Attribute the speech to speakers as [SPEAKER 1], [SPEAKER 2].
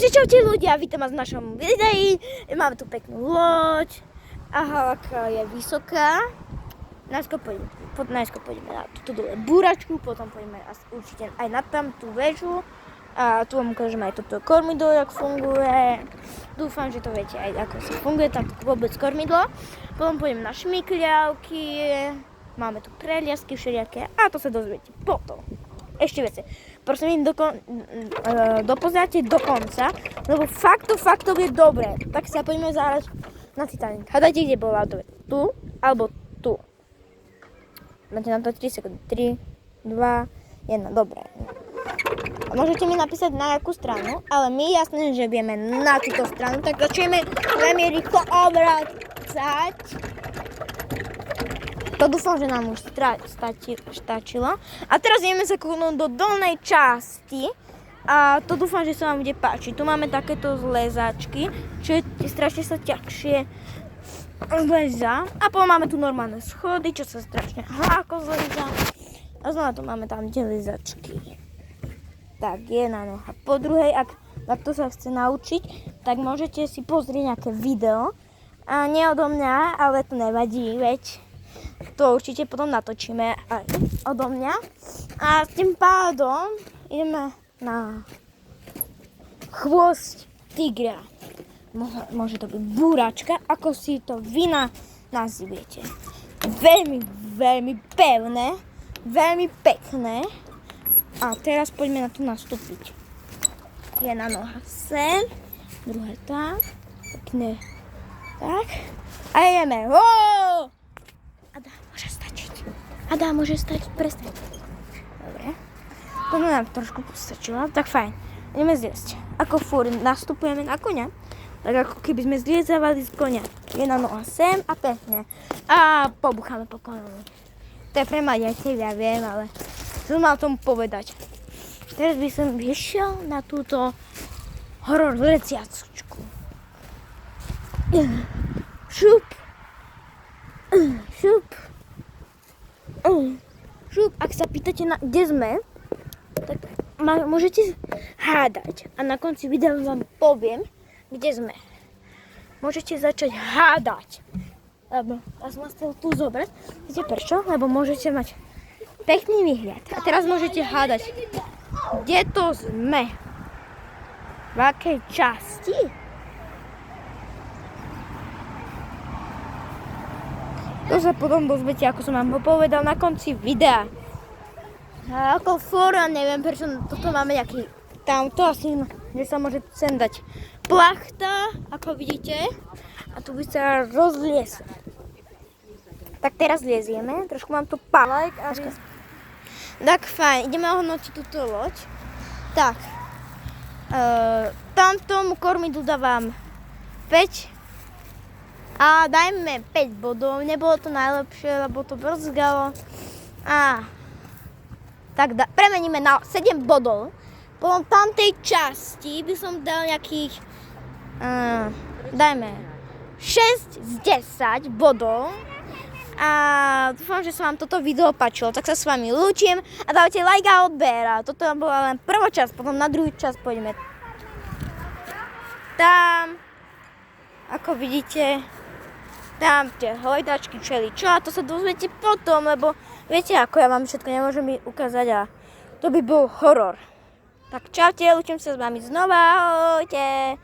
[SPEAKER 1] Takže čaute ľudia, vítam vás v našom videi. Máme tu peknú loď. A halaka je vysoká. Najskôr pôjdeme na túto dole búračku, potom pôjdeme určite aj na tam tú väžu. A tu vám ukážem aj toto kormidlo, jak funguje. Dúfam, že to viete aj ako sa funguje tam vôbec kormidlo. Potom pôjdeme na šmykľavky. Máme tu preliasky všelijaké a to sa dozviete potom. Ešte veci. Prosím, dopozerajte do konca, lebo faktov je dobré. Tak sa poďme zahrať na Titanic. Hádajte, kde bola to. Tu alebo tu. Máte na to 3 sekundy. 3, 2, 1. Dobré. A môžete mi napísať na akú stranu, ale my jasné, že vieme na túto stranu, tak začneme veľmi rýchlo obracať. To dúfam, že nám už stačilo. A teraz ideme sa kúknúť do dolnej časti. A to dúfam, že sa vám bude páčiť. Tu máme takéto zlezačky, čo je strašne sa ťažšie zleza. A potom máme tu normálne schody, čo sa strašne ľahko zleza. A znova tu máme tam tie lezačky. Tak, jedna noha po druhej. Ak to sa chce naučiť, tak môžete si pozrieť nejaké video. A nie odo mňa, ale to nevadí, veď to určite potom natočíme aj odo mňa. A s tým pádom ideme na chvost tigra. Môže to byť búračka, ako si to vy nazviete. Veľmi, veľmi pevné, veľmi pekné. A teraz poďme na to nastúpiť. Jedna noha sem, druhá tak, pekne tak. A ideme. Adá, môže stačiť, prestaň. Dobre. To nám trošku postačilo, tak fajn. Ideme zliesť. Ako furt nastupujeme na koňa, tak ako keby sme zliezávali z koňa. Jedna noha sem a pekne. A pobucháme po koňovi. To je pre mladejte, ja viem, ale som mal tomu povedať. Teraz by som vyšiel na túto horor leciacučku. Šup. Šup. Šup, ak sa pýtate, kde sme, tak môžete hádať. A na konci videa vám poviem, kde sme. Môžete začať hádať. Lebo ja som vás chcel tu zobrať. Viete prečo? Lebo môžete mať pekný výhľad. A teraz môžete hádať, kde to sme. V akej časti? To sa potom dozviete, ako som vám povedal na konci videa. A ako fóra, neviem prečo toto máme nejaký tamto, asi, že sa môže sem dať plachta, ako vidíte. A tu by sa rozliesol. Tak teraz liezieme, trošku mám tu palek. Tak fajn, ideme ohodnotiť túto loď. Tak, tamtomu kormidlu dávam 5. A dajme 5 bodov, nebolo to najlepšie, lebo to brzgalo. Tak premeníme na 7 bodov. Potom tamtej časti by som dal nejakých, dajme 6 z 10 bodov. A dúfam, že sa vám toto video páčilo, tak sa s vami lúčim a dajte like a odber. Toto bola len prvá časť, potom na druhú časť pôjdeme tam, ako vidíte. Tam tie hojdačky, čo a to sa dozviete potom, lebo viete ako ja vám všetko nemôžem ukázať a to by bol horor. Tak čaute, ľúčim sa s vami znova, ahojte.